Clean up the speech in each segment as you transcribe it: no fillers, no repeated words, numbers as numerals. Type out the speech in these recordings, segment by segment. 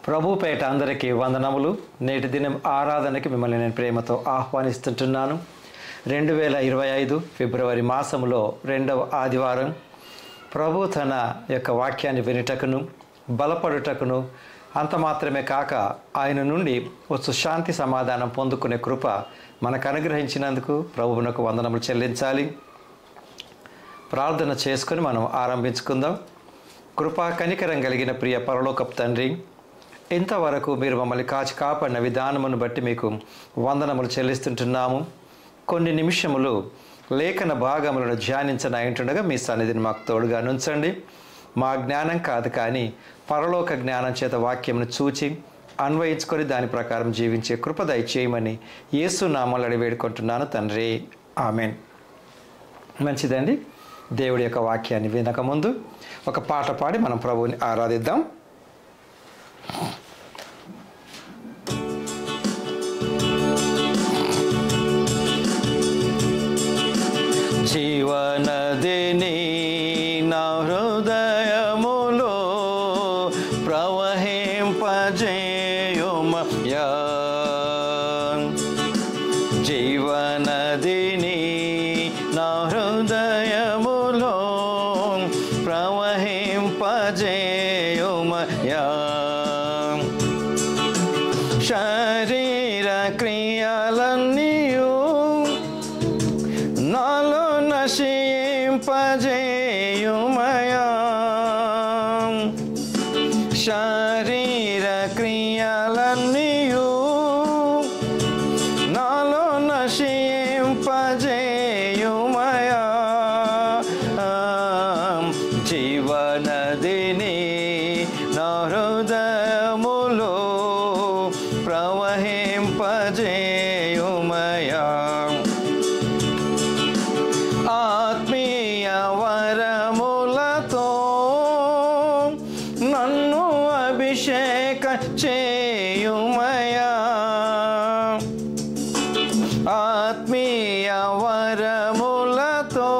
ప్రభుపేట అందరికీ వందనములు. నేటి దినం ఆరాధనకి మిమ్మల్ని నేను ప్రేమతో ఆహ్వానిస్తుంటున్నాను. 2025 ఫిబ్రవరి మాసంలో 2వ ఆదివారం ప్రభు తన యొక్క వాక్యాన్ని వినుటకును బలపడుటకును అంత మాత్రమే కాక ఆయన నుండి వచ్చు శాంతి సమాధానం పొందుకునే కృప మనకు అనుగ్రహించినందుకు ప్రభువునకు వందనములు చెల్లించాలి. ప్రార్థన చేసుకొని మనం ఆరంభించుకుందాం. కృపా కనికరం కలిగిన ప్రియ పరలోకపు తండ్రి, ఇంతవరకు మీరు మమ్మల్ని కాచి కాపాడిన విధానమును బట్టి మీకు వందనములు చెల్లిస్తుంటున్నాము. కొన్ని నిమిషములు లేఖన భాగములను ధ్యానించనయింటుండగా మీ సన్నిధిని మాకు తోడుగా నుంచండి. మా జ్ఞానం కాదు కానీ పరలోక జ్ఞానం చేత వాక్యమును చూచి అన్వయించుకొని దాని ప్రకారం జీవించే కృప దయచేయమని యేసు నామములో అడిగి వేడుకుంటున్నాను తండ్రి, ఆమెన్. మంచిదండి. దేవుడి యొక్క వాక్యాన్ని వినకముందు ఒక పాట పాడి మనం ప్రభువుని ఆరాధిద్దాం. జీవనదిని నా హృదయములో ప్రవహింపజేయుమయ్యా, జీవనదిని నా హృదయములో ప్రవహింపజేయుమయ్యా. శరీర క్రియలన్నీయు నాలో నశింపజేయుమయ్యా, శరీర క్రియలన్నీయు నాలో నశింపజేయుమయ్యా. జీవనదిని నా హృదయములో ప్రవహింపజేయుమయ్యా. ఆత్మీయ వరములతో నన్ను అభిషేక చేయుమయ్యా, ఆత్మీయ వరములతో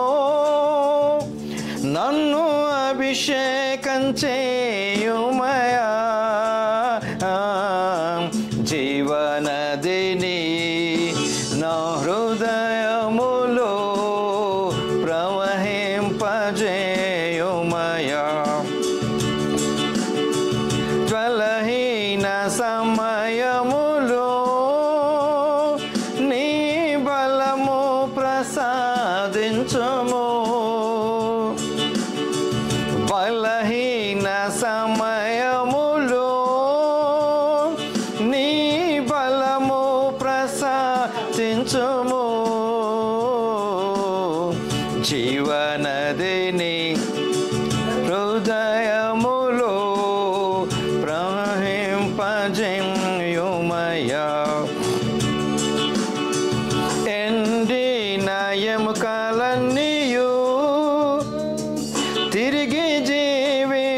నన్ను అభిషేకం చేయుమయ్యా. జీవనదిని నా హృదయములో ప్రవహింపజేయుమయ్యా. జ్వలహీన సమయములో నీ బలము ప్రసాదించుము, బలహీన సమయములో నీ బలము ప్రసాదించుము. జీవనదిని హృదయములో ప్రవహింపజేయుమయ్యా. ఎండిన ఎముకలన్నీయు తిరిగి జీవింపజేయుమయ్యా,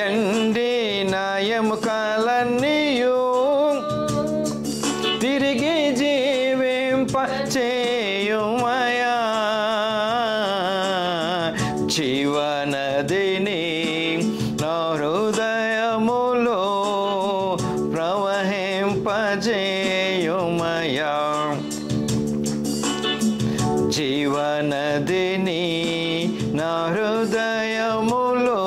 ఎండిన ఎముకలన్నీయు తిరిగి జీవింపజేయుమయ్యా. జీవనదిని నా హృదయములో ప్రవహింపజేయుమయ్యా. జీవనదిని నా హృదయములో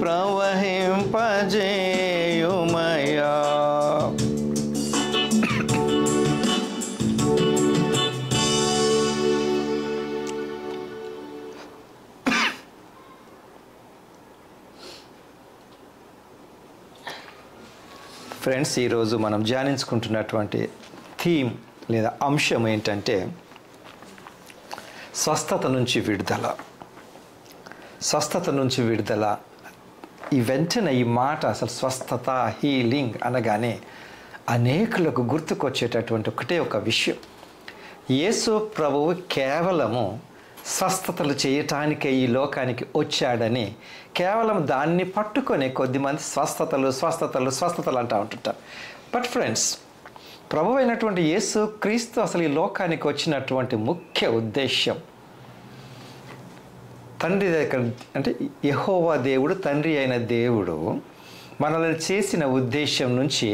ప్రవహింపజేయుమయ్యా. ఫ్రెండ్స్, ఈరోజు మనం ధ్యానించుకుంటున్నటువంటి థీమ్ లేదా అంశం ఏంటంటే స్వస్థత నుంచి విడుదల. స్వస్థత నుంచి విడుదల. ఈ వెంటనే ఈ మాట అసలు స్వస్థత, హీలింగ్ అనగానే అనేకులకు గుర్తుకొచ్చేటటువంటి ఒకటే ఒక విషయం. యేసు ప్రభువు కేవలము స్వస్థతలు చేయటానికే ఈ లోకానికి వచ్చాడని కేవలం దాన్ని పట్టుకొని కొద్దిమంది స్వస్థతలు స్వస్థతలు స్వస్థతలు అంటూ ఉంటుంటారు. బట్ ఫ్రెండ్స్, ప్రభువు అయినటువంటి యేసు క్రీస్తు అసలు ఈ లోకానికి వచ్చినటువంటి ముఖ్య ఉద్దేశ్యం తండ్రి దగ్గర అంటే యెహోవా దేవుడు తండ్రి అయిన దేవుడు మనల్ని చేసిన ఉద్దేశం నుంచి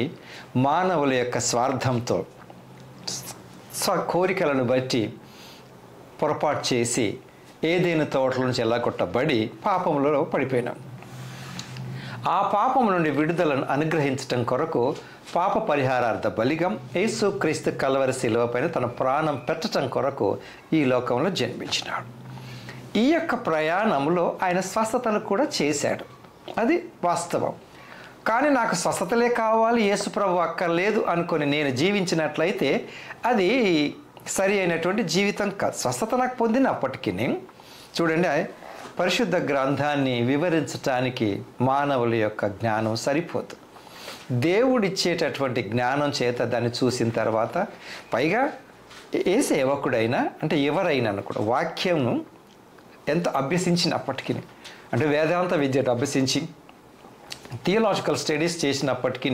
మానవుల యొక్క స్వార్థంతో కోరికలను బట్టి పొరపాటు చేసి ఏదైనా తోటల నుంచి ఎల్లగొట్టబడి పాపంలో పడిపోయినాం. ఆ పాపం నుండి విడుదలను అనుగ్రహించటం కొరకు పాప పరిహారార్థ బలిగం యేసుక్రీస్తు కల్వరి శిలువ పైన తన ప్రాణం పెట్టడం కొరకు ఈ లోకంలో జన్మించినాడు. ఈ యొక్క ప్రయాణంలో ఆయన స్వస్థతలు కూడా చేశాడు, అది వాస్తవం. కానీ నాకు స్వస్థతలే కావాలి, యేసుప్రభు అక్కర్లేదు అనుకొని నేను జీవించినట్లయితే అది సరి అయినటువంటి జీవితం కాదు. స్వస్థత నాకు పొందినప్పటికీ చూడండి, పరిశుద్ధ గ్రంథాన్ని వివరించటానికి మానవుల యొక్క జ్ఞానం సరిపోదు. దేవుడిచ్చేటటువంటి జ్ఞానం చేత దాన్ని చూసిన తర్వాత, పైగా ఏ సేవకుడైనా అంటే ఎవరైనా కూడా వాక్యంను ఎంత అభ్యసించినప్పటికీ, అంటే వేదాంత విద్యను అభ్యసించి థియలాజికల్ స్టడీస్ చేసినప్పటికీ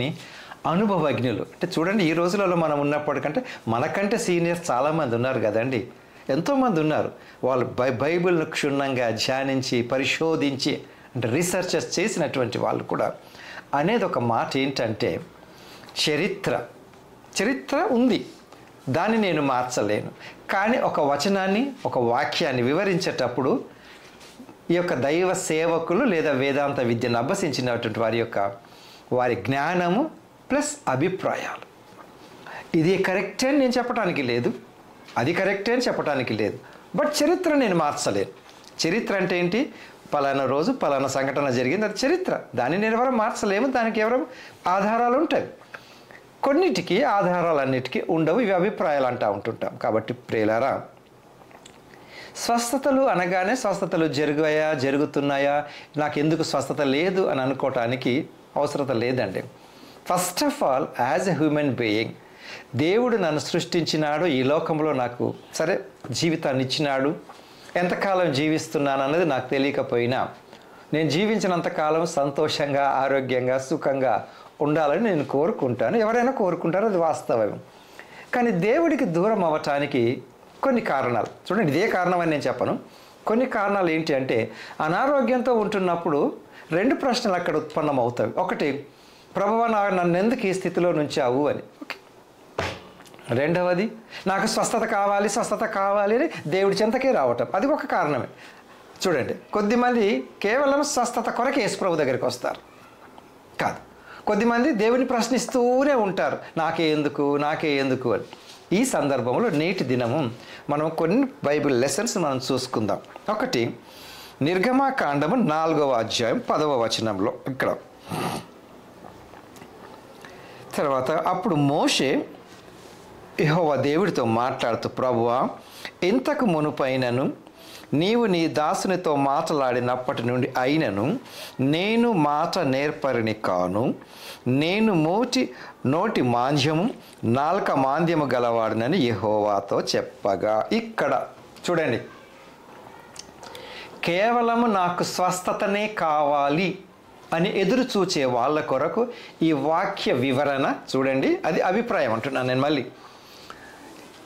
అనుభవజ్ఞులు అంటే చూడండి, ఈ రోజులలో మనం ఉన్నప్పటికంటే మనకంటే సీనియర్స్ చాలామంది ఉన్నారు కదండి, ఎంతోమంది ఉన్నారు. వాళ్ళు బైబిల్ను క్షుణ్ణంగా ధ్యానించి పరిశోధించి అంటే రీసెర్చెస్ చేసినటువంటి వాళ్ళు కూడా అనేది ఒక మాట ఏంటంటే, చరిత్ర ఉంది, దాన్ని నేను మార్చలేను. కానీ ఒక వచనాన్ని ఒక వాక్యాన్ని వివరించేటప్పుడు ఈ యొక్క దైవ సేవకులు లేదా వేదాంత విద్యను అభ్యసించినటువంటి వారి జ్ఞానము ప్లస్ అభిప్రాయాలు, ఇది కరెక్టే అని నేను చెప్పడానికి లేదు, అది కరెక్టే అని చెప్పడానికి లేదు. బట్ చరిత్ర నేను మార్చలేను. చరిత్ర అంటే ఏంటి? పలానా రోజు పలానా సంఘటన జరిగింది, అది చరిత్ర. దాన్ని నేను ఎవరో మార్చలేము, దానికి ఎవరో ఆధారాలు ఉంటాయి. కొన్నిటికి ఆధారాలన్నిటికీ ఉండవు, ఇవి అభిప్రాయాలు అంటూ ఉంటుంటాం. కాబట్టి ప్రియులారా, స్వస్థతలు అనగానే స్వస్థతలు జరుగుతున్నాయా, నాకు ఎందుకు స్వస్థత లేదు అని అనుకోవటానికి అవసరత లేదండి. First of all, as a human being దేవుడు నన్ను సృష్టించినాడు, ఈ లోకంలో నాకు సరే జీవితాన్ని ఇచ్చినాడు. ఎంతకాలం జీవిస్తున్నాను అన్నది నాకు తెలియకపోయినా నేను జీవించినంతకాలం సంతోషంగా ఆరోగ్యంగా సుఖంగా ఉండాలని నేను కోరుకుంటాను. ఎవరైనా కోరుకుంటారో అది వాస్తవం. కానీ దేవుడికి దూరం అవ్వటానికి కొన్ని కారణాలు చూడండి, ఇదే కారణం అని నేను చెప్పను. కొన్ని కారణాలు ఏంటి అంటే, అనారోగ్యంతో ఉంటున్నప్పుడు రెండు ప్రశ్నలు అక్కడ ఉత్పన్నమవుతాయి. ఒకటి, ప్రభువా నన్ను ఎందుకు ఈ స్థితిలో నుంచావు అని. ఓకే. రెండవది, నాకు స్వస్థత కావాలి అని దేవుడి చెంతకే రావటం, అది ఒక కారణమే. చూడండి, కొద్దిమంది కేవలం స్వస్థత కొరకు యేసు ప్రభు దగ్గరికి వస్తారు కాదు, కొద్దిమంది దేవుని ప్రశ్నిస్తూనే ఉంటారు, నాకే ఎందుకు అని. ఈ సందర్భంలో నేటి దినము మనం కొన్ని బైబిల్ లెసన్స్ మనం చూసుకుందాం. ఒకటి, నిర్గమకాండము 4వ అధ్యాయం 10వ వచనంలో ఇక్కడ. తర్వాత, అప్పుడు మోషే యెహోవా దేవుడితో మాట్లాడుతూ, ప్రభువా, ఇంతకు మునుపైనను నీవు నీ దాసునితో మాట్లాడినప్పటి నుండి అయినను నేను మాట నేర్పరిని కాను, నేను నోటి మాంద్యము నాలుక మాంద్యము గలవాడినని యెహోవాతో చెప్పగా. ఇక్కడ చూడండి, కేవలము నాకు స్వస్థతనే కావాలి అని ఎదురు చూచే వాళ్ళ కొరకు ఈ వాక్య వివరణ చూడండి, అది అభిప్రాయం అంటున్నాను నేను మళ్ళీ.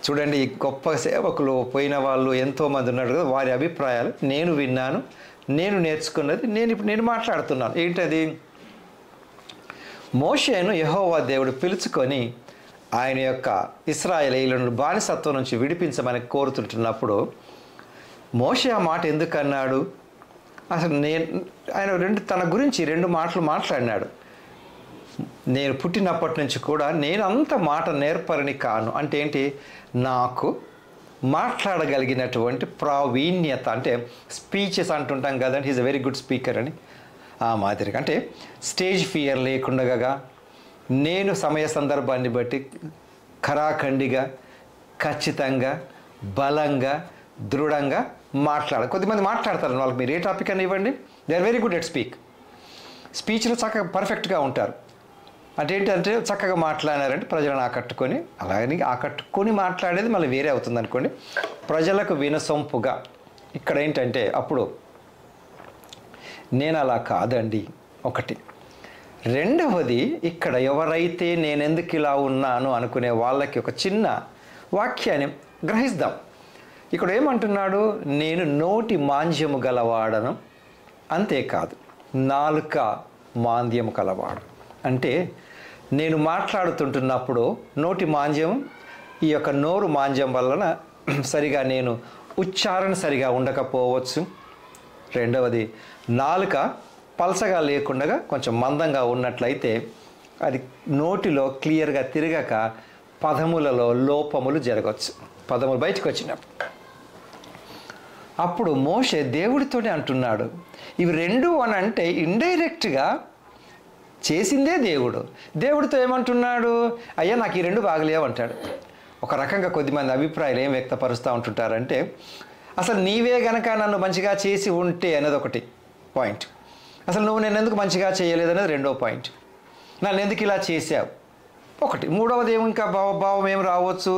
చూడండి, ఈ గొప్ప సేవకులు పోయిన వాళ్ళు ఎంతోమంది ఉన్నారు కదా, వారి అభిప్రాయాలు నేను విన్నాను, నేను నేర్చుకున్నది నేను మాట్లాడుతున్నాను. ఏంటది? మోషేను యెహోవా దేవుడు పిలుచుకొని ఆయన యొక్క ఇశ్రాయేలీయులను బానిసత్వం నుంచి విడిపించమని కోరుతుంటున్నప్పుడు మోషే ఆ మాట ఎందుకన్నాడు? అసలు ఆయన తన గురించి రెండు మాటలు మాట్లాడినాడు. నేను పుట్టినప్పటి నుంచి కూడా నేను అంత మాట నేర్పరిని కాను. అంటే ఏంటి? నాకు మాట్లాడగలిగినటువంటి ప్రావీణ్యత, అంటే స్పీచెస్ అంటుంటాం కదండి, he's a very good speaker అని, ఆ మాదిరిగా. అంటే స్టేజ్ ఫియర్ లేకుండా నేను సమయ సందర్భాన్ని బట్టి ఖరాఖండిగా ఖచ్చితంగా బలంగా దృఢంగా కొద్దిమంది మాట్లాడతారు, వాళ్ళకి మీరు ఏ టాపిక్ అని ఇవ్వండి, they are very good at స్పీచ్లో చక్కగా పర్ఫెక్ట్గా ఉంటారు. అంటే ఏంటంటే చక్కగా మాట్లాడారంటే ప్రజలను ఆకట్టుకొని మాట్లాడేది మళ్ళీ వేరే అవుతుంది అనుకోండి, ప్రజలకు వినసొంపుగా. ఇక్కడ ఏంటంటే అప్పుడు నేను అలా కాదండి ఒకటి. రెండవది, ఇక్కడ ఎవరైతే నేనెందుకు ఇలా ఉన్నాను అనుకునే వాళ్ళకి ఒక చిన్న వాక్యాన్ని గ్రహిద్దాం. ఇక్కడ ఏమంటున్నాడు? నేను నోటి మాంద్యము గలవాడను, అంతేకాదు నాలుక మాంద్యము గలవాడు. అంటే నేను మాట్లాడుతుంటున్నప్పుడు నోటి మాంద్యం, ఈ యొక్క నోరు మాంద్యం వలన సరిగా నేను ఉచ్చారణ సరిగా ఉండకపోవచ్చు. రెండవది, నాలుక పలసగా లేకుండా కొంచెం మందంగా ఉన్నట్లయితే అది నోటిలో క్లియర్గా తిరగక పదములలో లోపములు జరగవచ్చు, పదములు బయటకు వచ్చినప్పుడు. అప్పుడు మోషే దేవుడితోనే అంటున్నాడు. ఇవి రెండు అని అంటే ఇండైరెక్ట్గా చేసిందే దేవుడు. దేవుడితో ఏమంటున్నాడు? అయ్యా నాకు ఈ రెండు బాగలేవు అంటాడు. ఒక రకంగా కొద్దిమంది అభిప్రాయాలు ఏం వ్యక్తపరుస్తూ ఉంటుంటారంటే, అసలు నీవే గనక నన్ను మంచిగా చేసి ఉంటే అనేది ఒకటి పాయింట్, అసలు నువ్వు నేను ఎందుకు మంచిగా చేయలేదనేది రెండో పాయింట్, నన్ను ఎందుకు ఇలా చేసావు ఒకటి, మూడవది ఇంకా భావం ఏం రావచ్చు,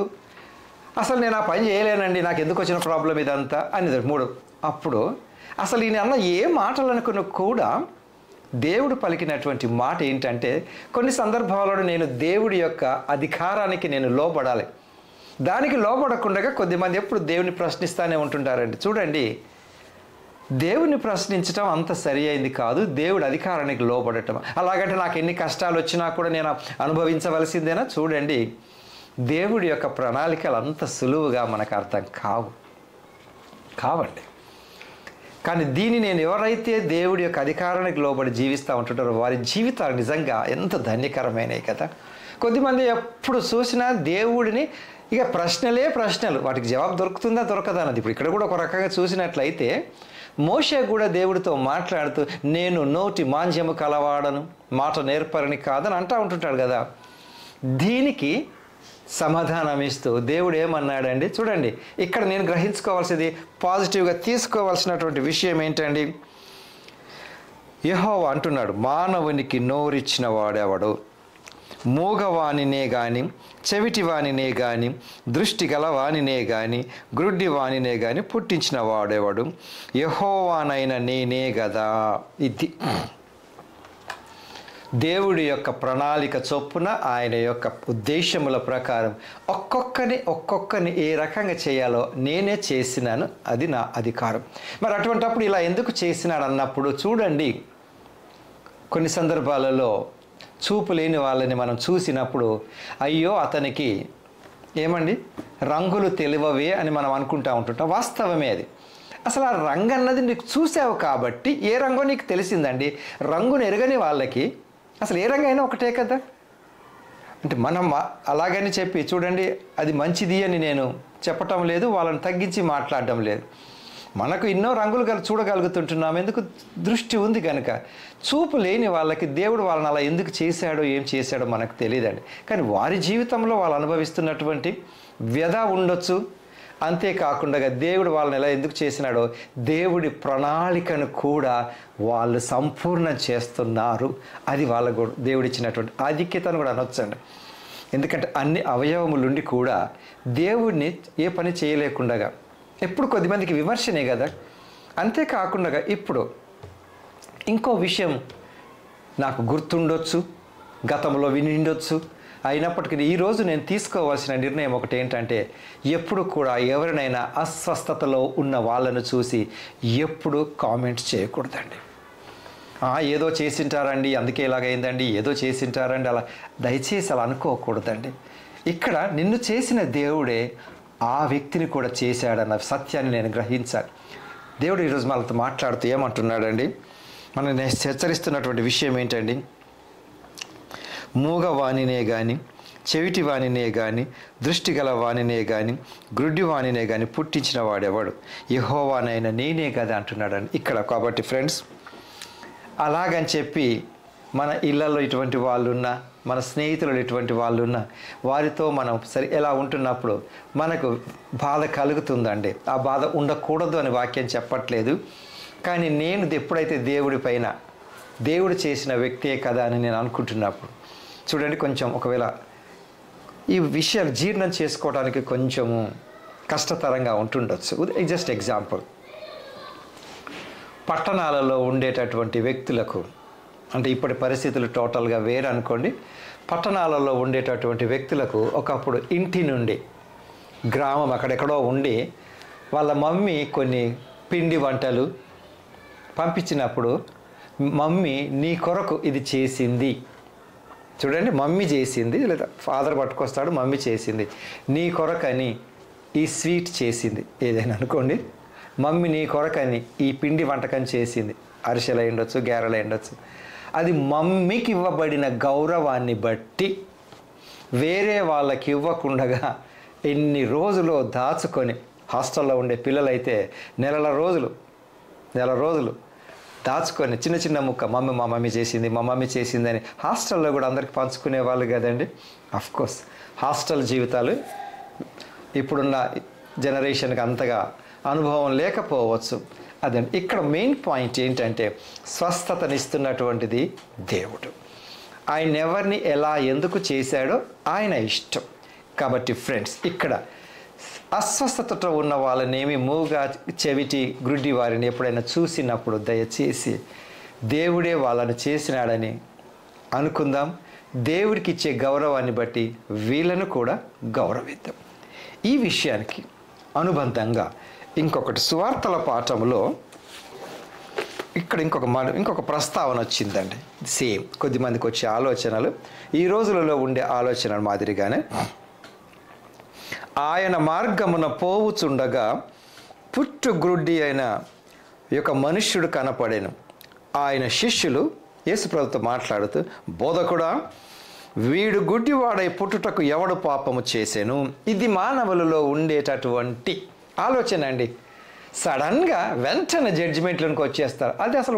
అసలు నేను ఆ పని చేయలేనండి, నాకు ఎందుకు వచ్చిన ప్రాబ్లం ఇదంతా అనేది మూడు. అప్పుడు అసలు ఈయన అన్న ఏ మాటలు అనుకున్న కూడా దేవుడు పలికినటువంటి మాట ఏంటంటే, కొన్ని సందర్భాలలో నేను దేవుడి యొక్క అధికారానికి నేను లోబడాలి, దానికి లోబడకుండా కొద్దిమంది ఎప్పుడు దేవుని ప్రశ్నిస్తూనే ఉంటుంటారండి. చూడండి, దేవుని ప్రశ్నించడం అంత సరి అయింది కాదు, దేవుడి అధికారానికి లోబడటం. అలాగంటే నాకు ఎన్ని కష్టాలు వచ్చినా కూడా నేను అనుభవించవలసిందేనా? చూడండి, దేవుడి యొక్క ప్రణాళికలు అంత సులువుగా మనకు అర్థం కావండి. కానీ దీన్ని నేను ఎవరైతే దేవుడి యొక్క అధికారానికి లోబడి జీవిస్తూ ఉంటుంటారో వారి జీవితాలు నిజంగా ఎంత ధన్యకరమైనవి కదా. కొద్దిమంది ఎప్పుడు చూసినా దేవుడిని ఇక ప్రశ్నలు, వాటికి జవాబు దొరుకుతుందా దొరకదా అన్నది. ఇప్పుడు ఇక్కడ కూడా ఒక రకంగా చూసినట్లయితే మోషే కూడా దేవుడితో మాట్లాడుతూ నేను నోటి మాంద్యము కలవాడను, మాట నేర్పరని కాదని అంటూ ఉంటుంటాడు కదా. దీనికి సమాధానం ఇస్తూ దేవుడు ఏమన్నాడండి? చూడండి, ఇక్కడ నేను గ్రహించుకోవాల్సింది, పాజిటివ్గా తీసుకోవాల్సినటువంటి విషయం ఏంటండి? యెహోవా అంటున్నాడు, మానవునికి నోరిచ్చిన వాడెవడు? మూగవానినే గాని, చెవిటివానినే గాని, దృష్టి గలవానినే గాని, గ్రుడ్డివానినే గాని పుట్టించిన వాడెవడు? యెహోవానైన నేనే గదా. ఇది దేవుడి యొక్క ప్రణాళిక చొప్పున, ఆయన యొక్క ఉద్దేశముల ప్రకారం ఒక్కొక్కని ఏ రకంగా చేయాలో నేనే చేసినాను, అది నా అధికారం. మరి అటువంటప్పుడు ఇలా ఎందుకు చేసినాడు అన్నప్పుడు చూడండి, కొన్ని సందర్భాలలో చూపు లేని వాళ్ళని మనం చూసినప్పుడు అయ్యో అతనికి ఏమండి రంగులు తెలివవే అని మనం అనుకుంటూ ఉంటుంటాం. వాస్తవమే అది. అసలు ఆ రంగు అన్నది నీకు చూసావు కాబట్టి ఏ రంగో నీకు తెలిసిందండి. రంగును ఎరగని వాళ్ళకి అసలు ఏ రంగు అయినా ఒకటే కదా. అంటే మనం అలాగని చెప్పి చూడండి అది మంచిది అని నేను చెప్పటం లేదు, వాళ్ళని తగ్గించి మాట్లాడడం లేదు. మనకు ఎన్నో రంగులు చూడగలుగుతుంటున్నాం, ఎందుకు? దృష్టి ఉంది కనుక. చూపు లేని వాళ్ళకి దేవుడు వాళ్ళని అలా ఎందుకు చేశాడో ఏం చేశాడో మనకు తెలియదండి. కానీ వారి జీవితంలో వాళ్ళు అనుభవిస్తున్నటువంటి వ్యధ ఉండొచ్చు. అంతేకాకుండా దేవుడు వాళ్ళని ఎలా ఎందుకు చేసినాడో దేవుడి ప్రణాళికను కూడా వాళ్ళు సంపూర్ణం చేస్తున్నారు. అది వాళ్ళకు దేవుడిచ్చినటువంటి ఆధిక్యతను కూడా అనొచ్చండి. ఎందుకంటే అన్ని అవయవములుండి కూడా దేవుడిని ఏ పని చేయలేకుండా ఎప్పుడు కొద్దిమందికి విమర్శనే కదా. అంతేకాకుండా ఇప్పుడు ఇంకో విషయం నాకు గుర్తుండొచ్చు, గతంలో వినిండొచ్చు, అయినప్పటికీ ఈరోజు నేను తీసుకోవాల్సిన నిర్ణయం ఒకటి ఏంటంటే, ఎప్పుడు కూడా ఎవరినైనా అస్వస్థతలో ఉన్న వాళ్ళను చూసి ఎప్పుడు కామెంట్స్ చేయకూడదండి. ఏదో చేసింటారండి అందుకే ఇలాగైందండి, ఏదో చేసింటారండి అలా దయచేసి అలా అనుకోకూడదండి. ఇక్కడ నిన్ను చేసిన దేవుడే ఆ వ్యక్తిని కూడా చేశాడన్న సత్యాన్ని నేను గ్రహించాలి. దేవుడు ఈరోజు మనతో మాట్లాడుతూ ఏమంటున్నాడండి? మనం హెచ్చరిస్తున్నటువంటి విషయం ఏంటండి? మూగవాణినే కానీ, చెవిటి వాణినే కానీ, దృష్టి గల వాణినే కానీ, గ్రుడ్డి వాణినే కానీ పుట్టించిన వాడెవడు? యెహోవానైన నేనే కదా అంటున్నాడండి ఇక్కడ. కాబట్టి ఫ్రెండ్స్, అలాగని చెప్పి మన ఇళ్లలో ఇటువంటి వాళ్ళు ఉన్నా, మన స్నేహితులు ఇటువంటి వాళ్ళు ఉన్నా, వారితో మనం ఎలా ఉంటున్నప్పుడు మనకు బాధ కలుగుతుందండి. ఆ బాధ ఉండకూడదు అని వాక్యం చెప్పట్లేదు. కానీ నేను ఎప్పుడైతే దేవుడి పైన దేవుడు చేసిన వ్యక్తే కదా అని నేను అనుకుంటున్నప్పుడు చూడండి, కొంచెం ఒకవేళ ఈ విషయాలు జీర్ణం చేసుకోవడానికి కొంచెము కష్టతరంగా ఉంటుండొచ్చు. జస్ట్ ఎగ్జాంపుల్, పట్టణాలలో ఉండేటటువంటి వ్యక్తులకు, అంటే ఇప్పటి పరిస్థితులు టోటల్గా వేరే అనుకోండి, పట్టణాలలో ఉండేటటువంటి వ్యక్తులకు ఒకప్పుడు ఇంటి నుండి గ్రామం అక్కడెక్కడో ఉండి వాళ్ళ మమ్మీ కొన్ని పిండి వంటలు పంపించినప్పుడు మమ్మీ నీ కొరకు ఇది చేసింది, చూడండి మమ్మీ చేసింది, లేదా ఫాదర్ పట్టుకొస్తాడు మమ్మీ చేసింది, నీ కొరకని ఈ స్వీట్ చేసింది, ఏదైనా అనుకోండి, మమ్మీ నీ కొరకని ఈ పిండి వంటకం చేసింది, అరిసెలు అయి ఉండొచ్చు, గారెలు అయి ఉండొచ్చు. అది మమ్మీకి ఇవ్వబడిన గౌరవాన్ని బట్టి వేరే వాళ్ళకి ఇవ్వకుండగా ఎన్ని రోజులు దాచుకొని, హాస్టల్లో ఉండే పిల్లలైతే నెల రోజులు దాచుకొని చిన్న చిన్న ముక్క మమ్మీ మా మమ్మీ చేసింది, మా మమ్మీ చేసిందని హాస్టల్లో కూడా అందరికి పంచుకునే వాళ్ళు కదండి. అఫ్కోర్స్ హాస్టల్ జీవితాలు ఇప్పుడున్న జనరేషన్కి అంతగా అనుభవం లేకపోవచ్చు. అదే ఇక్కడ మెయిన్ పాయింట్ ఏంటంటే స్వస్థతనిస్తున్నటువంటిది దేవుడు. ఆయన ఎవరిని ఎలా ఎందుకు చేశాడో ఆయన ఇష్టం. కాబట్టి ఫ్రెండ్స్, ఇక్కడ అస్వస్థతతో ఉన్న వాళ్ళనేమి మూగా చెవిటి గ్రుడ్డి వారిని ఎప్పుడైనా చూసినప్పుడు దయచేసి దేవుడే వాళ్ళని చేసినాడని అనుకుందాం. దేవుడికి ఇచ్చే గౌరవాన్ని బట్టి వీళ్ళను కూడా గౌరవిద్దాం. ఈ విషయానికి అనుబంధంగా ఇంకొకటి సువార్తల పాఠంలో ఇక్కడ ఇంకొక ప్రస్తావన వచ్చిందండి. సేమ్ కొద్దిమందికి వచ్చే ఆలోచనలు ఈ రోజులలో ఉండే ఆలోచనల మాదిరిగానే, ఆయన మార్గమున పోవుచుండగా పుట్టుగ్రుడ్డి అయిన యొక్క మనుష్యుడు కనపడెను. ఆయన శిష్యులు యేసుప్రభుతో మాట్లాడుతూ, బోధకుడా, వీడు గుడ్డివాడై పుట్టుటకు ఎవడు పాపము చేసెను? ఇది మానవులలో ఉండేటటువంటి ఆలోచన అండి. సడన్గా వెంటనే జడ్జిమెంట్లోకి వచ్చేస్తారు. అది అసలు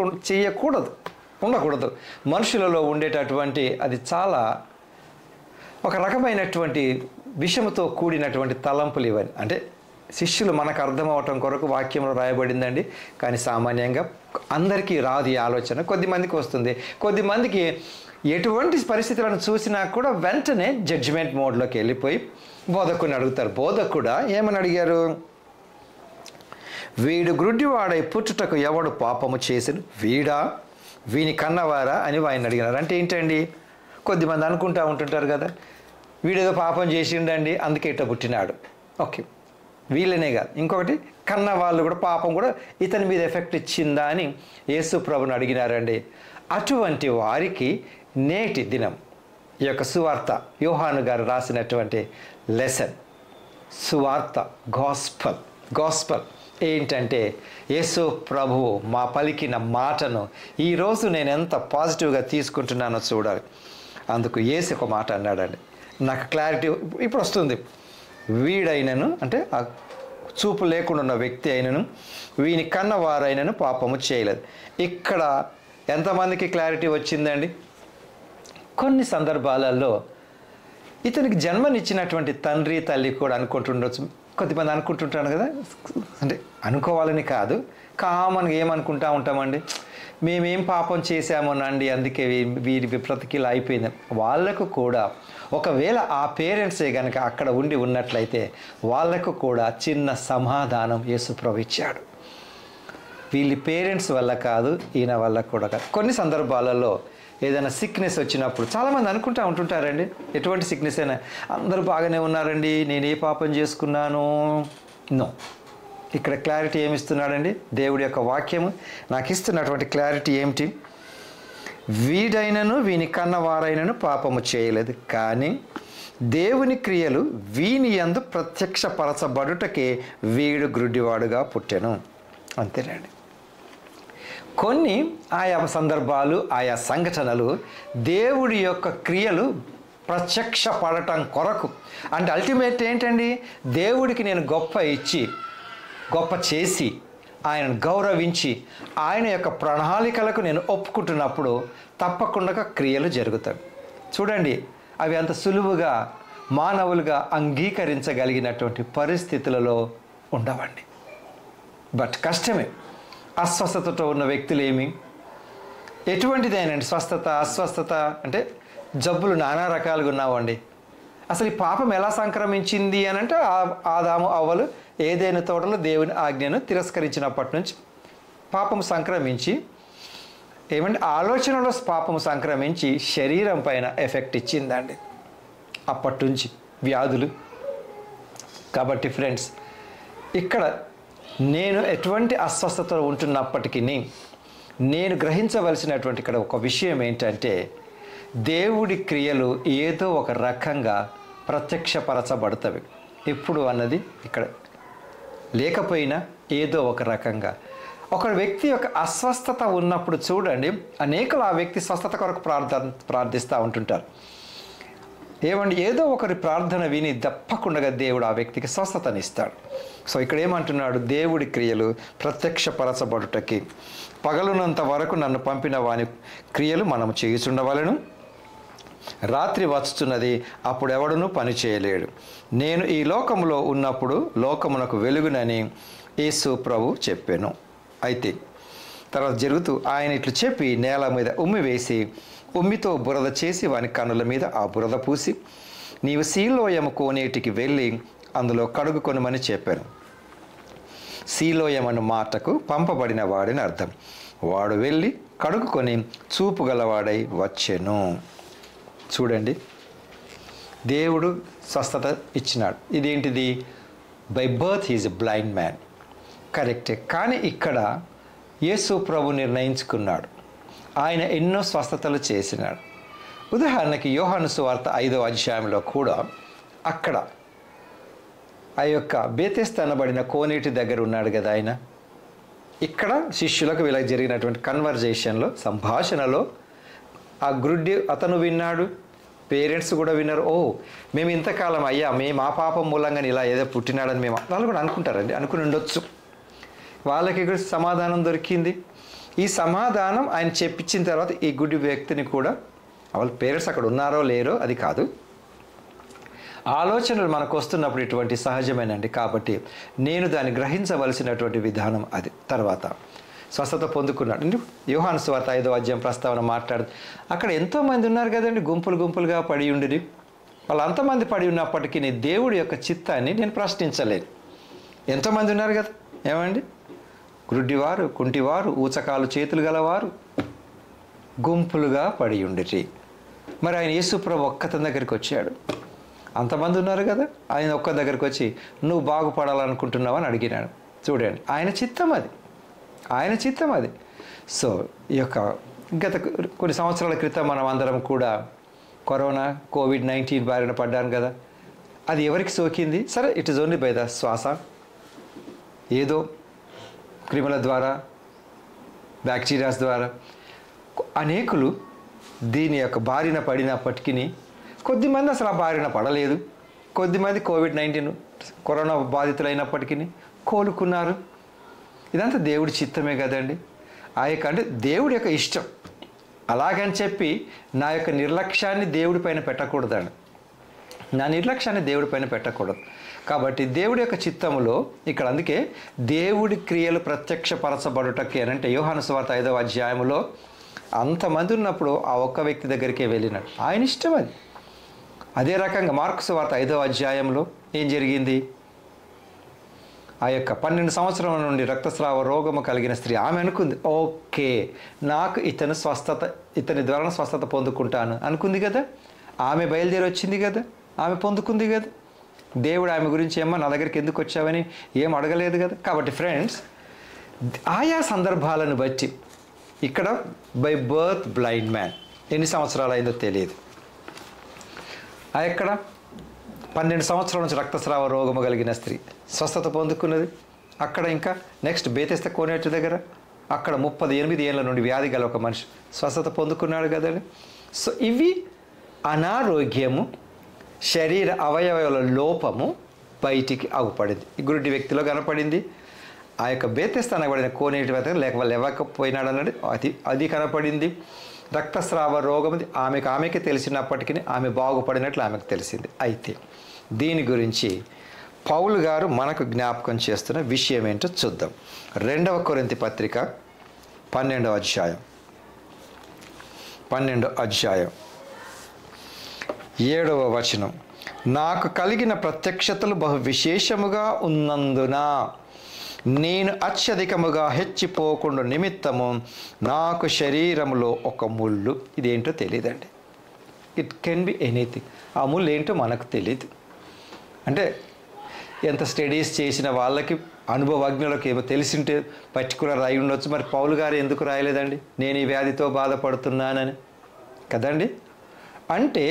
ఉండకూడదు. మనుషులలో ఉండేటటువంటి అది చాలా ఒక రకమైనటువంటి విషముతో కూడినటువంటి తలంపులు ఇవన్నీ. అంటే శిష్యులు మనకు అర్థం అవటం కొరకు వాక్యంలో రాయబడిందండి. కానీ సామాన్యంగా అందరికీ రాదు ఈ ఆలోచన. కొద్దిమందికి వస్తుంది. కొద్దిమందికి ఎటువంటి పరిస్థితులను చూసినా కూడా వెంటనే జడ్జిమెంట్ మోడ్లోకి వెళ్ళిపోయి బోధకుని అడుగుతారు. బోధకుడా ఏమని అడిగారు? వీడు గుడ్డివాడై పుట్టుటకు ఎవడు పాపము చేసిన? వీడా, వీని కన్నవారా అని ఆయన అడిగినారు. అంటే ఏంటండి? కొద్దిమంది అనుకుంటూ ఉంటుంటారు కదా, వీడేదో పాపం చేసిండండి అందుకే ఇట్లా పుట్టినాడు. ఓకే, వీళ్ళనే కాదు, ఇంకొకటి కన్న వాళ్ళు కూడా పాపం కూడా ఇతని మీద ఎఫెక్ట్ ఇచ్చిందా అని యేసు ప్రభుని అడిగినారండి. అటువంటి వారికి నేటి దినం ఈ యొక్క సువార్త యోహాను గారు రాసినటువంటి లెసన్, సువార్త, గాస్పల్ ఏంటంటే యేసు ప్రభువు మా పలికిన మాటను ఈరోజు నేను ఎంత పాజిటివ్గా తీసుకుంటున్నానో చూడాలి. అందుకు యేసు ఒక మాట అన్నాడండి, నాకు క్లారిటీ ఇప్పుడు వస్తుంది. వీడైనను అంటే ఆ చూపు లేకుండా ఉన్న వ్యక్తి అయినను వీని కన్నవారైనను పాపము చేయలేదు. ఇక్కడ ఎంతమందికి క్లారిటీ వచ్చిందండి? కొన్ని సందర్భాలలో ఇతనికి జన్మనిచ్చినటువంటి తండ్రి తల్లి కూడా అనుకుంటుండొచ్చు. కొద్దిమంది అనుకుంటుంటాను కదా, అంటే అనుకోవాలని కాదు, కామన్గా ఏమనుకుంటా ఉంటామండి, మేమేం పాపం చేశామోనండి అందుకే వీరి బ్రతికిలా అయిపోయింది. వాళ్ళకు కూడా ఒకవేళ ఆ పేరెంట్సే కనుక అక్కడ ఉన్నట్లయితే వాళ్ళకు కూడా చిన్న సమాధానం యేసుప్రభు ఇచ్చాడు. వీళ్ళ పేరెంట్స్ వల్ల కాదు, ఈయన వల్ల కూడా కాదు. కొన్ని సందర్భాలలో ఏదైనా సిక్నెస్ వచ్చినప్పుడు చాలామంది అనుకుంటూ ఉంటుంటారండి, ఎటువంటి సిక్నెస్ అయినా అందరూ బాగానే ఉన్నారండి, నేను ఏ పాపం చేసుకున్నాను? నో. ఇక్కడ క్లారిటీ ఏమిస్తున్నాడండి? దేవుడి యొక్క వాక్యము నాకు ఇస్తున్నటువంటి క్లారిటీ ఏమిటి? వీడైనను వీని కన్నవారైనను పాపము చేయలేదు, కానీ దేవుని క్రియలు వీని యందు ప్రత్యక్షపరచబడుటకే వీడు గ్రుడ్డివాడుగా పుట్టెను. అంతేనండి. కొన్ని ఆయా సందర్భాలు, ఆయా సంఘటనలు దేవుడి యొక్క క్రియలు ప్రత్యక్షపడటం కొరకు, అంటే అల్టిమేట్ ఏంటండి? దేవుడికి నేను గొప్ప చేసి ఆయనను గౌరవించి ఆయన యొక్క ప్రణాళికలకు నేను ఒప్పుకుంటున్నప్పుడు తప్పకుండా క్రియలు జరుగుతాయి. చూడండి, అవి అంత సులువుగా మానవులుగా అంగీకరించగలిగినటువంటి పరిస్థితులలో ఉండవండి. బట్ కష్టమే. అస్వస్థతతో ఉన్న వ్యక్తులు ఎటువంటిదేనండి స్వస్థత, అస్వస్థత అంటే జబ్బులు నానా రకాలుగా ఉన్నావండి. అసలు ఈ పాపం ఎలా సంక్రమించింది అని అంటే ఆదాము అవ్వలు ఏదైనా తోటలో దేవుని ఆజ్ఞను తిరస్కరించినప్పటి నుంచి పాపం సంక్రమించి ఆలోచనలో పాపం సంక్రమించి శరీరం పైన ఎఫెక్ట్ ఇచ్చిందండి. అప్పటి నుంచి వ్యాధులు. కాబట్టి ఫ్రెండ్స్, ఇక్కడ నేను ఎటువంటి అస్వస్థతలో ఉంటున్నప్పటికీ నేను గ్రహించవలసినటువంటి ఇక్కడ ఒక విషయం ఏంటంటే, దేవుడి క్రియలు ఏదో ఒక రకంగా ప్రత్యక్షపరచబడతవి. ఎప్పుడు అన్నది ఇక్కడ లేకపోయినా ఏదో ఒక రకంగా. ఒక వ్యక్తి యొక్క అస్వస్థత ఉన్నప్పుడు చూడండి, అనేకులు ఆ వ్యక్తి స్వస్థత కొరకు ప్రార్థిస్తూ ఉంటుంటారు. ఏమండి, ఏదో ఒకరి ప్రార్థన విని తప్పకుండా దేవుడు ఆ వ్యక్తికి స్వస్థతనిస్తాడు. సో ఇక్కడ ఏమంటున్నాడు, దేవుడి క్రియలు ప్రత్యక్షపరచబడుటకి పగలునంత వరకు నన్ను పంపిన వాని క్రియలు మనము చేయుచుండవలెను. రాత్రి వచ్చుచున్నది, అప్పుడు ఎవడునూ పని చేయలేడు. నేను ఈ లోకములో ఉన్నప్పుడు లోకమునకు వెలుగునని యేసు ప్రభు చెప్పాను. అయితే తర్వాత జరుగుతూ ఆయన ఇట్లు చెప్పి నేల మీద ఉమ్మి వేసి ఉమ్మితో బురద చేసి వాని కన్నుల మీద ఆ బురద పూసి, నీవు సీలోయము కోనేటికి వెళ్ళి అందులో కడుగుకొనమని చెప్పాను. సీలోయమను మాటకు పంపబడిన వాడిని అర్థం. వాడు వెళ్ళి కడుగుకొని చూపు గలవాడై వచ్చెను. చూడండి, దేవుడు స్వస్థత ఇచ్చినాడు. ఇదేంటిది? By birth he's a blind man. కరెక్టే. కానీ ఇక్కడ యేసు ప్రభు నిర్ణయించుకున్నాడు. ఆయన ఎన్నో స్వస్థతలు చేసినాడు. ఉదాహరణకి యోహాను సువార్త 5వ అధ్యాయంలో కూడా అక్కడ ఆ యొక్క బేతెస్దా అనబడిన కోనేటి దగ్గర ఉన్నాడు కదా ఆయన. ఇక్కడ శిష్యులకు వీళ్ళకి జరిగినటువంటి కన్వర్జేషన్లో, సంభాషణలో ఆ గ్రుడ్డి అతను విన్నాడు, పేరెంట్స్ కూడా విన్నారు. ఓ, మేము ఇంతకాలం అయ్యా మేము ఆ పాపం మూలంగా ఇలా ఏదో పుట్టినాడని మేము వాళ్ళు కూడా అనుకుంటారండి, అనుకుని ఉండొచ్చు. వాళ్ళకి ఇక్కడ సమాధానం దొరికింది. ఈ సమాధానం ఆయన చెప్పించిన తర్వాత ఈ గుడ్డి వ్యక్తిని కూడా, వాళ్ళ పేరెంట్స్ అక్కడ ఉన్నారో లేరో అది కాదు, ఆలోచనలు మనకు వస్తున్నప్పుడు ఇటువంటి సహజమేనండి. కాబట్టి నేను దాన్ని గ్రహించవలసినటువంటి విధానం అది. తర్వాత స్వస్థత పొందుకున్నాడు. యోహాను సువార్త 5వ అధ్యాయం ప్రస్తావన మాట్లాడు. అక్కడ ఎంతోమంది ఉన్నారు కదండి, గుంపులు గుంపులుగా పడి ఉండి. వాళ్ళు అంతమంది పడి ఉన్నప్పటికీ దేవుడి యొక్క చిత్తాన్ని నేను ప్రశ్నించలేను. ఎంతోమంది ఉన్నారు కదా, ఏమండి, గుడ్డివారు, కుంటివారు, ఊచకాలు చేతులు గలవారు గుంపులుగా పడి ఉండిరి. మరి ఆయన యేసుప్రభు ఒక్కతని దగ్గరికి వచ్చాడు. అంతమంది ఉన్నారు కదా, ఆయన ఒక్క దగ్గరికి వచ్చి నువ్వు బాగుపడాలనుకుంటున్నావు అని అడిగినాడు. చూడండి, ఆయన చిత్తం అది, ఆయన చిత్తం అది. సో ఈ యొక్క గత కొన్ని సంవత్సరాల క్రితం మనం అందరం కూడా కరోనా కోవిడ్-19 బారిన పడ్డాను కదా. అది ఎవరికి సోకింది? సరే, it is only by the శ్వాస, ఏదో క్రిముల ద్వారా, బ్యాక్టీరియాస్ ద్వారా. అనేకులు దీని యొక్క బారిన పడినప్పటికీ కొద్దిమంది అసలు ఆ బారిన పడలేదు. కొద్దిమంది కోవిడ్-19 కరోనా బాధితులైనప్పటికీ కోలుకున్నారు. ఇదంతా దేవుడి చిత్తమే కదండి. ఆ యొక్క అంటే దేవుడి యొక్క ఇష్టం. అలాగని చెప్పి నా యొక్క నిర్లక్ష్యాన్ని దేవుడి పైన పెట్టకూడదండి, నా నిర్లక్ష్యాన్ని దేవుడి పైన పెట్టకూడదు. కాబట్టి దేవుడి యొక్క చిత్తములో ఇక్కడ అందుకే దేవుడి క్రియలు ప్రత్యక్షపరచబడుటకి అని అంటే యోహాను సువార్త 5వ అధ్యాయంలో అంతమంది ఉన్నప్పుడు ఆ ఒక్క వ్యక్తి దగ్గరికే వెళ్ళినాడు. ఆయన ఇష్టం అది. అదే రకంగా మార్కు సువార్త 5వ అధ్యాయంలో ఏం జరిగింది? ఆ యొక్క 12 సంవత్సరాల నుండి రక్తస్రావ రోగము కలిగిన స్త్రీ ఆమె అనుకుంది, ఓకే నాకు ఇతని ద్వారా స్వస్థత పొందుకుంటాను అనుకుంది కదా. ఆమె బయలుదేరి వచ్చింది కదా, ఆమె పొందుకుంది కదా. దేవుడు ఆమె గురించి ఏమో నా దగ్గరికి ఎందుకు వచ్చావని ఏం అడగలేదు కదా. కాబట్టి ఫ్రెండ్స్, ఆయా సందర్భాలను బట్టి ఇక్కడ బై బర్త్ బ్లైండ్ మ్యాన్ ఎన్ని సంవత్సరాలు అయిందో తెలియదు. ఎక్కడ 12 సంవత్సరాల నుంచి రక్తస్రావ రోగము కలిగిన స్త్రీ స్వస్థత పొందుకున్నది. అక్కడ ఇంకా నెక్స్ట్ బేతెస్దా కోనేటి దగ్గర అక్కడ 38 ఏళ్ళ నుండి వ్యాధి గల ఒక మనిషి స్వస్థత పొందుకున్నాడు కదండి. సో ఇవి అనారోగ్యము, శరీర అవయవాల లోపము బయటికి అగుపడింది. ఈ గురుడి వ్యక్తిలో కనపడింది. ఆ యొక్క బేతెస్దా అనబడిన కోనేటి వద్ద లేవకపోయినాడు అన్నది అది కనపడింది. రక్తస్రావ రోగం ఆమెకి తెలిసినప్పటికీ ఆమె బాగుపడినట్లు ఆమెకు తెలిసింది. అయితే దీని గురించి పౌలు గారు మనకు జ్ఞాపకం చేస్తున్న విషయం ఏంటో చూద్దాం. 2వ కొరింథీ పత్రిక 12వ అధ్యాయం 7వ వచనం. నాకు కలిగిన ప్రత్యక్షతలు బహు విశేషముగా ఉన్నందున నేను అత్యధికముగా హెచ్చిపోకుండా నిమిత్తము నాకు శరీరములో ఒక ముళ్ళు. ఇదేంటో తెలియదండి. It can be anything. ఆ ముళ్ళు ఏంటో మనకు తెలియదు. అంటే ఎంత స్టడీస్ చేసిన వాళ్ళకి అనుభవజ్ఞులకు ఏమో తెలిసింటే పర్టికులర్ అయి ఉండొచ్చు. మరి పౌలు గారు ఎందుకు రాయలేదండి నేను ఈ వ్యాధితో బాధపడుతున్నానని? కదండి. అంటే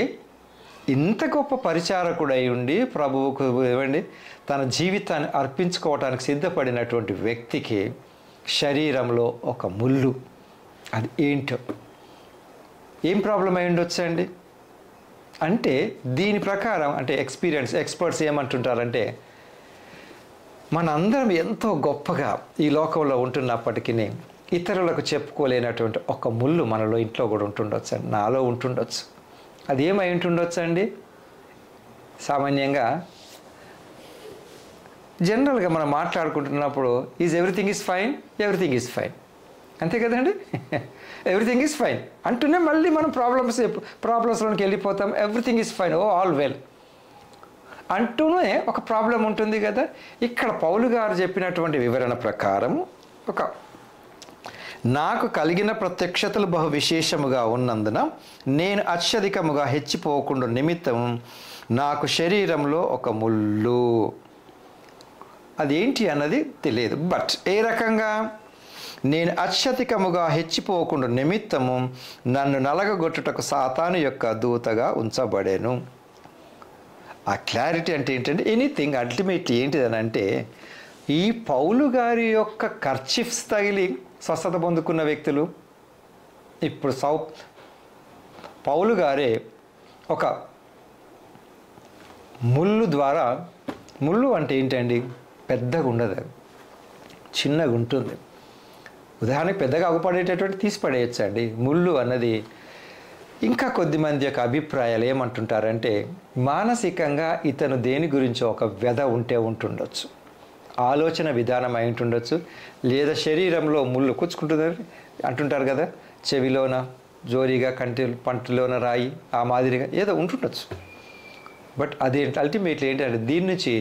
ఇంత గొప్ప పరిచారకుడు అయి ఉండి ప్రభువుకు ఏమండి తన జీవితాన్ని అర్పించుకోవటానికి సిద్ధపడినటువంటి వ్యక్తికి శరీరంలో ఒక ముళ్ళు, అది ఏంటో, ఏం ప్రాబ్లం అయి ఉండొచ్చండి? అంటే దీని ప్రకారం అంటే ఎక్స్పర్ట్స్ ఏమంటుంటారంటే మనందరం ఎంతో గొప్పగా ఈ లోకంలో ఉంటున్నప్పటికీ ఇతరులకు చెప్పుకోలేనటువంటి ఒక ముళ్ళు మనలో ఇంట్లో కూడా ఉంటుండొచ్చు అండి, నాలో ఉంటుండొచ్చు. అది ఏమై ఉంటుండొచ్చు అండి? సామాన్యంగా జనరల్గా మనం మాట్లాడుకుంటున్నప్పుడు ఎవ్రీథింగ్ ఈజ్ ఫైన్ అంతే కదండి. ఎవ్రీథింగ్ ఈజ్ ఫైన్ అంటూనే మళ్ళీ మనం ప్రాబ్లమ్స్లోకి వెళ్ళిపోతాం. Everything is fine, all well అంటూనే ఒక ప్రాబ్లం ఉంటుంది కదా. ఇక్కడ పౌలు గారు చెప్పినటువంటి వివరణ ప్రకారం నాకు కలిగిన ప్రత్యక్షతలు బహు విశేషముగా ఉన్నందున నేను అత్యధికముగా హెచ్చిపోకుండా నిమిత్తం నాకు శరీరంలో ఒక ముళ్ళు, అదేంటి అన్నది తెలియదు. బట్ ఏ రకంగా నేను అత్యధికముగా హెచ్చిపోకుండా నిమిత్తము నన్ను నలగగొట్టుటకు సాతాను యొక్క దూతగా ఉంచబడేను. ఆ క్లారిటీ అంటే ఏంటంటే ఎనీథింగ్ అల్టిమేట్లీ ఏంటిదని అంటే ఈ పౌలు గారి యొక్క కర్చిఫ్స్ తగిలి స్వస్థత పొందుకున్న వ్యక్తులు ఇప్పుడు పౌలు గారే ఒక ముళ్ళు ద్వారా, ముళ్ళు అంటే ఏంటండి పెద్దగా ఉండదు, చిన్నగా ఉంటుంది. ఉదాహరణకు పెద్దగా అగుపడేటటువంటి తీసి పడేయచ్చండి. ముళ్ళు అన్నది ఇంకా కొద్దిమంది యొక్క అభిప్రాయాలు ఏమంటుంటారంటే మానసికంగా ఇతను దేని గురించో ఒక వ్యధ ఉంటుండొచ్చు, ఆలోచన విధానం అయి ఉంటుండొచ్చు, లేదా శరీరంలో ముళ్ళు కూర్చుకుంటుందని అంటుంటారు కదా, చెవిలోన జోరీగా పంటిలోన రాయి ఆ మాదిరిగా ఏదో ఉంటుండొచ్చు. బట్ అదేంటి అల్టిమేట్లీ ఏంటంటే దీని నుంచి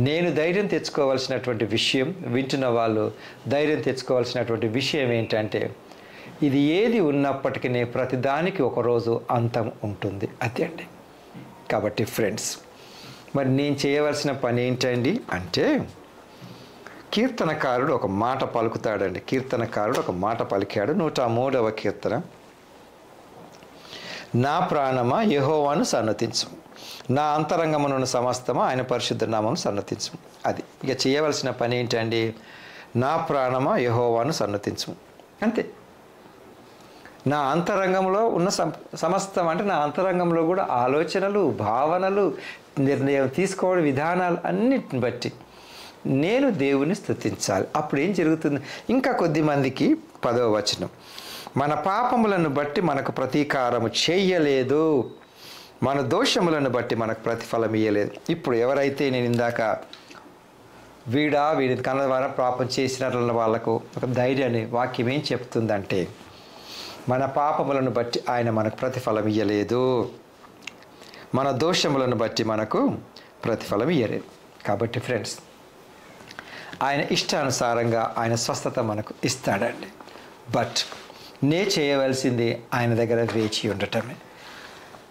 నేను ధైర్యం తెచ్చుకోవాల్సినటువంటి విషయం, వింటున్న వాళ్ళు ధైర్యం తెచ్చుకోవాల్సినటువంటి విషయం ఏంటంటే ఇది ఏది ఉన్నప్పటికీ ప్రతిదానికి ఒకరోజు అంతం ఉంటుంది, అదే అండి. కాబట్టి ఫ్రెండ్స్, మరి నేను చేయవలసిన పని ఏంటండి అంటే కీర్తనకారుడు ఒక మాట పలుకుతాడండి. కీర్తనకారుడు ఒక మాట పలికాడు. 103వ కీర్తన, నా ప్రాణమా యెహోవాను సన్నతించు, నా అంతరంగమును సమస్తమా ఆయన పరిశుద్ధ నామం సన్నతించు. అది ఇక చేయవలసిన పని ఏంటండి? నా ప్రాణమా యెహోవాను సన్నతించు, అంతే. నా అంతరంగంలో ఉన్న సమస్తం అంటే నా అంతరంగంలో కూడా ఆలోచనలు, భావనలు, నిర్ణయం తీసుకోవడం విధానాలు అన్నిటిని బట్టి నేను దేవుని స్తుతించాలి. అప్పుడు ఏం జరుగుతుంది? ఇంకా కొద్ది మందికి 10వ వచనం, మన పాపములను బట్టి మనకు ప్రతీకారము చేయలేదు, మన దోషములను బట్టి మనకు ప్రతిఫలం ఇయ్యలేదు. ఇప్పుడు ఎవరైతే నేను ఇందాక వీడి కన్న ద్వారా పాపం చేసినట్ల వాళ్ళకు ఒక ధైర్యాన్ని వాక్యం ఏం చెప్తుందంటే మన పాపములను బట్టి ఆయన మనకు ప్రతిఫలం ఇయ్యలేదు, మన దోషములను బట్టి మనకు ప్రతిఫలం ఇయ్యలేదు. కాబట్టి ఫ్రెండ్స్, ఆయన ఇష్టానుసారంగా ఆయన స్వస్థత మనకు ఇస్తాడండి. బట్ చేయవలసింది ఆయన దగ్గర వేచి ఉండటమే.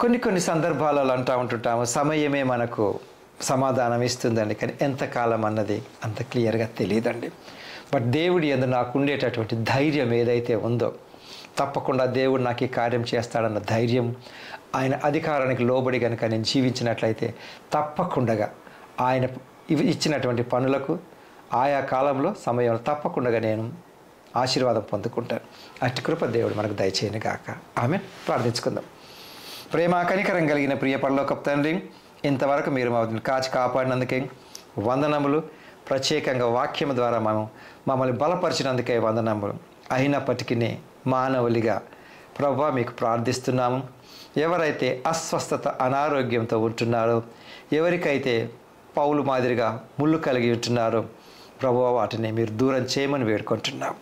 కొన్ని సందర్భాలలో ఉంటుంటాము సమయమే మనకు సమాధానం ఇస్తుందండి, కానీ ఎంతకాలం అన్నది అంత క్లియర్గా తెలియదండి. బట్ దేవుడి యందు నాకు ఉండేటటువంటి ధైర్యం ఏదైతే ఉందో తప్పకుండా దేవుడు నాకు ఈ కార్యం చేస్తాడన్న ధైర్యం, ఆయన అధికారానికి లోబడి కనుక నేను జీవించినట్లయితే తప్పకుండా ఆయన ఇచ్చినటువంటి పనులకు ఆయా కాలంలో సమయంలో తప్పకుండా నేను ఆశీర్వాదం పొందుకుంటాను. అట్టి కృప దేవుడు మనకు దయచేయను గాక. ఆమెన్. ప్రార్థించుకుందాం. ప్రేమ కనికరం కలిగిన ప్రియ పరలోకపు తండ్రి, ఇంతవరకు మీరు కాచి కాపాడినందుకే వందనములు. ప్రత్యేకంగా వాక్యం ద్వారా మమ్మల్ని బలపరిచినందుకే వందనములు. అయినప్పటికీ మానవులిగా ప్రభువా మీకు ప్రార్థిస్తున్నాము. ఎవరైతే అస్వస్థత అనారోగ్యంతో ఉంటున్నారో, ఎవరికైతే పౌలు మాదిరిగా ముళ్ళు కలిగి ఉంటున్నారో ప్రభువా వాటిని మీరు దూరం చేయమని వేడుకుంటున్నాం.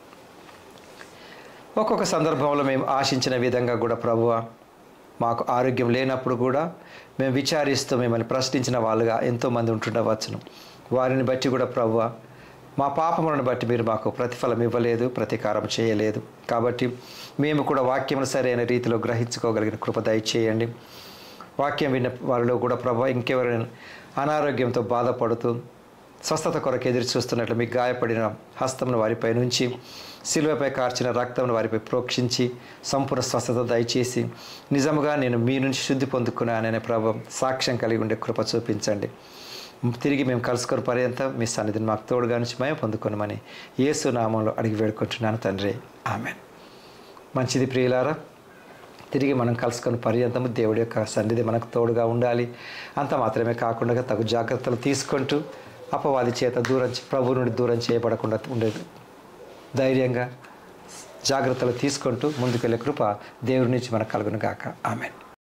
ఒక్కొక్క సందర్భంలో మేము ఆశించిన విధంగా కూడా ప్రభువా మాకు ఆరోగ్యం లేనప్పుడు కూడా మేము విచారిస్తూ మిమ్మల్ని ప్రశ్నించిన వాళ్ళుగా ఎంతోమంది ఉంటుండవచ్చును. వారిని బట్టి కూడా ప్రభువా మా పాపములను బట్టి మీరు మాకు ప్రతిఫలం ఇవ్వలేదు, ప్రతీకారం చేయలేదు. కాబట్టి మేము కూడా వాక్యమును సరైన రీతిలో గ్రహించుకోగలిగిన కృప దయచేయండి. వాక్యం విన్న వారిలో కూడా ప్రభువా ఇంకెవరైనా అనారోగ్యంతో బాధపడుతూ స్వస్థత కొరకు ఎదురు చూస్తున్నట్లు మీ గాయపడిన హస్తమును వారిపై నుంచి, శిలువపై కార్చిన రక్తమును వారిపై ప్రోక్షించి సంపూర్ణ స్వస్థత దయచేసి నిజముగా నేను మీ నుంచి శుద్ధి పొందుకున్నాననే ప్రభు సాక్ష్యం కలిగి ఉండే కృప చూపించండి. తిరిగి మేము కలుసుకొని పర్యంతం మీ సన్నిధిని మాకు తోడుగా నుంచి మేము పొందుకున్నామని యేసు నామంలో అడిగి వేడుకుంటున్నాను తండ్రి, ఆమెన్. మంచిది ప్రియులారా, తిరిగి మనం కలుసుకొని పర్యంతము దేవుడి యొక్క సన్నిధి మనకు తోడుగా ఉండాలి. అంత మాత్రమే కాకుండా తగు జాగ్రత్తలు తీసుకుంటూ అపవాది చేత ప్రభు నుండి దూరం చేయబడకుండా ఉండేది ధైర్యంగా జాగ్రత్తలు తీసుకుంటూ ముందుకెళ్ళే కృప దేవుడి నుంచి మనకు కలుగును గాక. ఆమెన్.